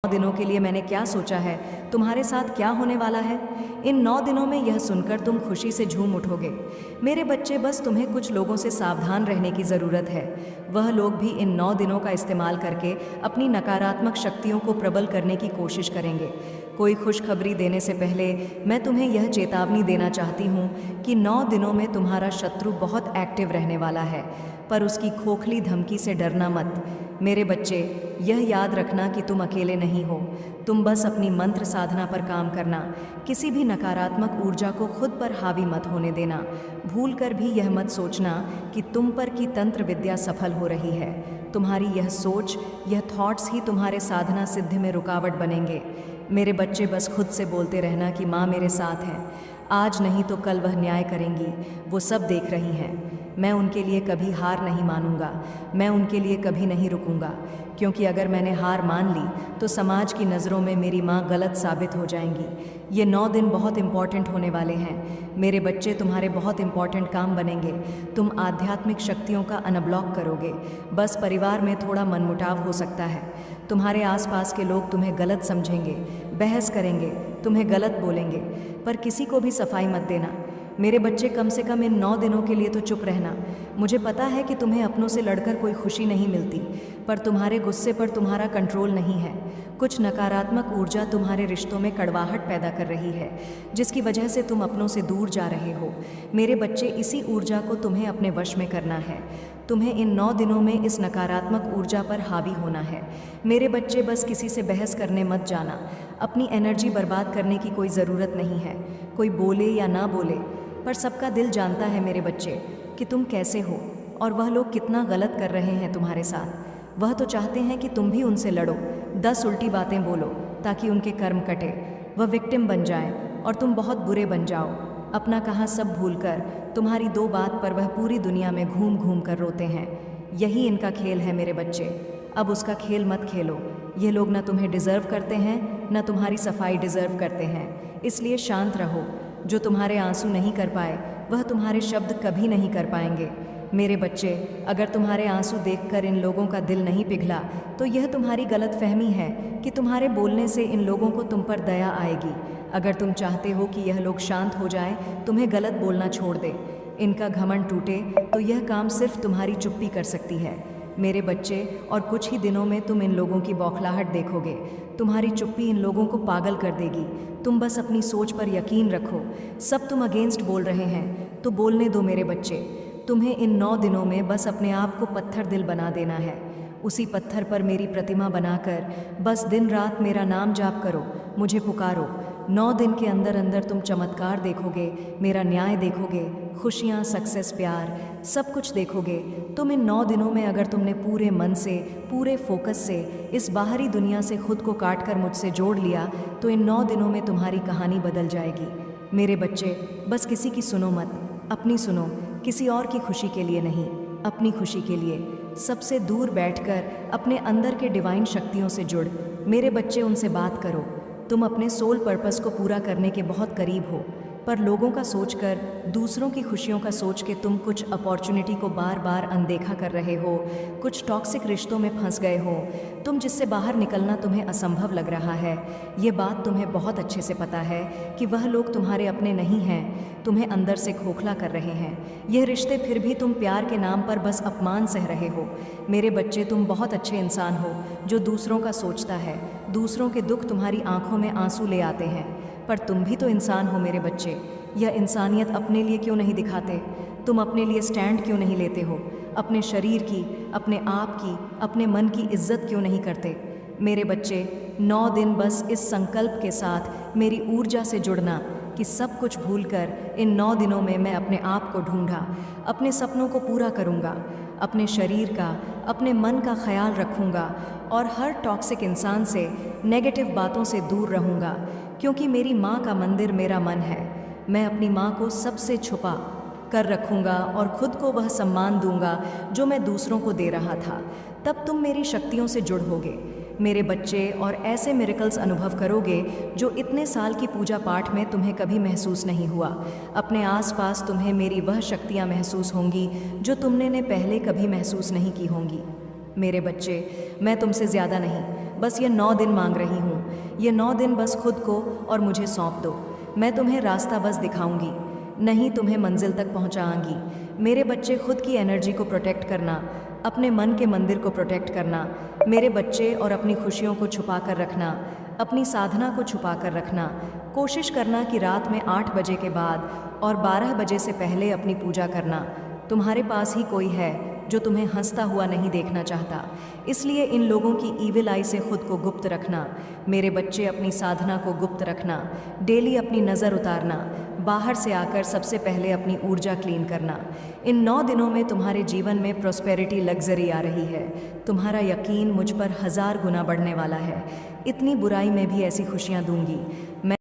9 दिनों के लिए मैंने क्या सोचा है, तुम्हारे साथ क्या होने वाला है। इन 9 दिनों में यह सुनकर तुम खुशी से झूम उठोगे। मेरे बच्चे, बस तुम्हें कुछ लोगों से सावधान रहने की ज़रूरत है। वह लोग भी इन 9 दिनों का इस्तेमाल करके अपनी नकारात्मक शक्तियों को प्रबल करने की कोशिश करेंगे। कोई खुशखबरी देने से पहले मैं तुम्हें यह चेतावनी देना चाहती हूँ कि 9 दिनों में तुम्हारा शत्रु बहुत एक्टिव रहने वाला है, पर उसकी खोखली धमकी से डरना मत। मेरे बच्चे, यह याद रखना कि तुम अकेले नहीं हो। तुम बस अपनी मंत्र साधना पर काम करना। किसी भी नकारात्मक ऊर्जा को खुद पर हावी मत होने देना। भूल कर भी यह मत सोचना कि तुम पर की तंत्र विद्या सफल हो रही है। तुम्हारी यह सोच, यह थॉट्स ही तुम्हारे साधना सिद्धि में रुकावट बनेंगे। मेरे बच्चे, बस खुद से बोलते रहना कि माँ मेरे साथ है। आज नहीं तो कल वह न्याय करेंगी। वो सब देख रही हैं। मैं उनके लिए कभी हार नहीं मानूंगा। मैं उनके लिए कभी नहीं रुकूंगा, क्योंकि अगर मैंने हार मान ली तो समाज की नज़रों में मेरी माँ गलत साबित हो जाएंगी। ये 9 दिन बहुत इम्पॉर्टेंट होने वाले हैं। मेरे बच्चे, तुम्हारे बहुत इम्पॉर्टेंट काम बनेंगे। तुम आध्यात्मिक शक्तियों का अनब्लॉक करोगे। बस परिवार में थोड़ा मनमुटाव हो सकता है। तुम्हारे आसपास के लोग तुम्हें गलत समझेंगे, बहस करेंगे, तुम्हें गलत बोलेंगे, पर किसी को भी सफाई मत देना। मेरे बच्चे, कम से कम इन 9 दिनों के लिए तो चुप रहना। मुझे पता है कि तुम्हें अपनों से लड़कर कोई खुशी नहीं मिलती, पर तुम्हारे गुस्से पर तुम्हारा कंट्रोल नहीं है। कुछ नकारात्मक ऊर्जा तुम्हारे रिश्तों में कड़वाहट पैदा कर रही है, जिसकी वजह से तुम अपनों से दूर जा रहे हो। मेरे बच्चे, इसी ऊर्जा को तुम्हें अपने वश में करना है। तुम्हें इन 9 दिनों में इस नकारात्मक ऊर्जा पर हावी होना है। मेरे बच्चे, बस किसी से बहस करने मत जाना। अपनी एनर्जी बर्बाद करने की कोई ज़रूरत नहीं है। कोई बोले या ना बोले, पर सबका दिल जानता है मेरे बच्चे कि तुम कैसे हो और वह लोग कितना गलत कर रहे हैं तुम्हारे साथ। वह तो चाहते हैं कि तुम भी उनसे लड़ो, 10 उल्टी बातें बोलो ताकि उनके कर्म कटे, वह विक्टिम बन जाएं और तुम बहुत बुरे बन जाओ। अपना कहाँ सब भूलकर तुम्हारी 2 बात पर वह पूरी दुनिया में घूम घूम कर रोते हैं। यही इनका खेल है मेरे बच्चे। अब उसका खेल मत खेलो। ये लोग न तुम्हें डिज़र्व करते हैं, न तुम्हारी सफाई डिज़र्व करते हैं। इसलिए शांत रहो। जो तुम्हारे आंसू नहीं कर पाए, वह तुम्हारे शब्द कभी नहीं कर पाएंगे। मेरे बच्चे, अगर तुम्हारे आंसू देखकर इन लोगों का दिल नहीं पिघला, तो यह तुम्हारी गलतफहमी है कि तुम्हारे बोलने से इन लोगों को तुम पर दया आएगी। अगर तुम चाहते हो कि यह लोग शांत हो जाएं, तुम्हें गलत बोलना छोड़ दे, इनका घमंड टूटे, तो यह काम सिर्फ तुम्हारी चुप्पी कर सकती है। मेरे बच्चे, और कुछ ही दिनों में तुम इन लोगों की बौखलाहट देखोगे। तुम्हारी चुप्पी इन लोगों को पागल कर देगी। तुम बस अपनी सोच पर यकीन रखो। सब तुम अगेंस्ट बोल रहे हैं तो बोलने दो मेरे बच्चे। तुम्हें इन 9 दिनों में बस अपने आप को पत्थर दिल बना देना है। उसी पत्थर पर मेरी प्रतिमा बनाकर बस दिन रात मेरा नाम जाप करो, मुझे पुकारो। 9 दिन के अंदर अंदर तुम चमत्कार देखोगे, मेरा न्याय देखोगे, खुशियाँ, सक्सेस, प्यार, सब कुछ देखोगे। तुम इन 9 दिनों में अगर तुमने पूरे मन से, पूरे फोकस से इस बाहरी दुनिया से खुद को काट कर मुझसे जोड़ लिया, तो इन 9 दिनों में तुम्हारी कहानी बदल जाएगी। मेरे बच्चे, बस किसी की सुनो मत, अपनी सुनो। किसी और की खुशी के लिए नहीं, अपनी खुशी के लिए। सबसे दूर बैठकर अपने अंदर के डिवाइन शक्तियों से जुड़। मेरे बच्चे, उनसे बात करो। तुम अपने सोल पर्पस को पूरा करने के बहुत करीब हो, पर लोगों का सोचकर, दूसरों की खुशियों का सोच के तुम कुछ अपॉर्चुनिटी को बार बार अनदेखा कर रहे हो। कुछ टॉक्सिक रिश्तों में फंस गए हो तुम, जिससे बाहर निकलना तुम्हें असंभव लग रहा है। ये बात तुम्हें बहुत अच्छे से पता है कि वह लोग तुम्हारे अपने नहीं हैं, तुम्हें अंदर से खोखला कर रहे हैं। यह रिश्ते, फिर भी तुम प्यार के नाम पर बस अपमान सह रहे हो। मेरे बच्चे, तुम बहुत अच्छे इंसान हो जो दूसरों का सोचता है। दूसरों के दुख तुम्हारी आंखों में आंसू ले आते हैं, पर तुम भी तो इंसान हो मेरे बच्चे। यह इंसानियत अपने लिए क्यों नहीं दिखाते? तुम अपने लिए स्टैंड क्यों नहीं लेते हो? अपने शरीर की, अपने आप की, अपने मन की इज्जत क्यों नहीं करते? मेरे बच्चे, 9 दिन बस इस संकल्प के साथ मेरी ऊर्जा से जुड़ना कि सब कुछ भूलकर इन 9 दिनों में मैं अपने आप को ढूंढा, अपने सपनों को पूरा करूँगा, अपने शरीर का, अपने मन का ख्याल रखूँगा और हर टॉक्सिक इंसान से, नेगेटिव बातों से दूर रहूँगा, क्योंकि मेरी माँ का मंदिर मेरा मन है। मैं अपनी माँ को सबसे छुपा कर रखूँगा और खुद को वह सम्मान दूंगा जो मैं दूसरों को दे रहा था। तब तुम मेरी शक्तियों से जुड़ोगे मेरे बच्चे, और ऐसे मिरेकल्स अनुभव करोगे जो इतने साल की पूजा पाठ में तुम्हें कभी महसूस नहीं हुआ। अपने आसपास तुम्हें मेरी वह शक्तियाँ महसूस होंगी जो तुमने पहले कभी महसूस नहीं की होंगी। मेरे बच्चे, मैं तुमसे ज़्यादा नहीं, बस ये 9 दिन मांग रही हूँ। ये 9 दिन बस खुद को और मुझे सौंप दो। मैं तुम्हें रास्ता बस दिखाऊंगी, नहीं तुम्हें मंजिल तक पहुँचाऊंगी। मेरे बच्चे, खुद की एनर्जी को प्रोटेक्ट करना, अपने मन के मंदिर को प्रोटेक्ट करना। मेरे बच्चे, और अपनी खुशियों को छुपा कर रखना, अपनी साधना को छुपा कर रखना। कोशिश करना कि रात में 8 बजे के बाद और 12 बजे से पहले अपनी पूजा करना। तुम्हारे पास ही कोई है जो तुम्हें हंसता हुआ नहीं देखना चाहता, इसलिए इन लोगों की ईविल आई से खुद को गुप्त रखना। मेरे बच्चे, अपनी साधना को गुप्त रखना, डेली अपनी नज़र उतारना, बाहर से आकर सबसे पहले अपनी ऊर्जा क्लीन करना। इन 9 दिनों में तुम्हारे जीवन में प्रॉस्पेरिटी, लग्जरी आ रही है। तुम्हारा यकीन मुझ पर 1000 गुना बढ़ने वाला है। इतनी बुराई में भी ऐसी खुशियाँ दूंगी मैं।